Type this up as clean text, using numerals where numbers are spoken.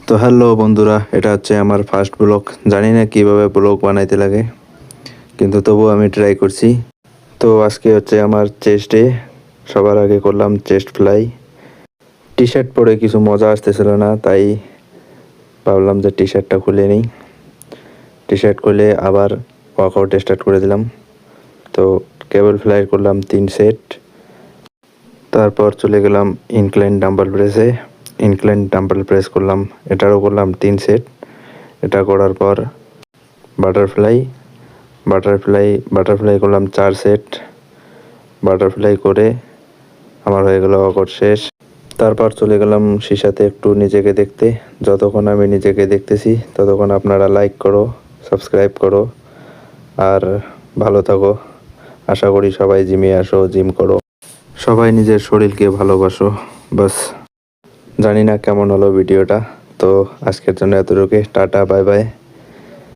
তো হ্যালো বন্ধুরা, এটা হচ্ছে আমার ফার্স্ট ব্লগ। জানি না কিভাবে ব্লগ বানাইতে লাগে, কিন্তু তবুও আমি ট্রাই করছি। তো আজকে হচ্ছে আমার চেস্ট ডে। সবার আগে করলাম চেস্ট ফ্লাই। টি শার্ট পরে কিছু মজা আসতেছিল না, তাই ভাবলাম যে টি শার্টটা খুলে নিই। টি শার্ট খুলে আবার ওয়ার্কআউট স্টার্ট করে দিলাম। তো কেবল ফ্লাই করলাম 3 সেট। তারপর চলে গেলাম ইনক্লাইন ডাম্বল প্রেসে। ইনক্লাইন ডাম্বল প্রেস করলাম, এটারও করলাম 3 সেট। এটা করার পর বাটারফ্লাই বাটারফ্লাই করলাম 4 সেট। বাটারফ্লাই করে আমার হয়ে গেল ওয়ার্কআউট শেষ। তারপর চলে গেলাম সিসাতে একটু নিজেকে দেখতে। যতক্ষণ আমি নিজেকে দেখতেছি ততক্ষণ আপনারা লাইক করো, সাবস্ক্রাইব করো আর ভালো থাকো। আশা করি সবাই জিমে আসো, জিম করো, সবাই নিজের শরীরকে ভালোবাসো। বাস। জানি না কেমন হলো ভিডিওটা। তো আজকের জন্য এতটুকু। Tata, bye bye.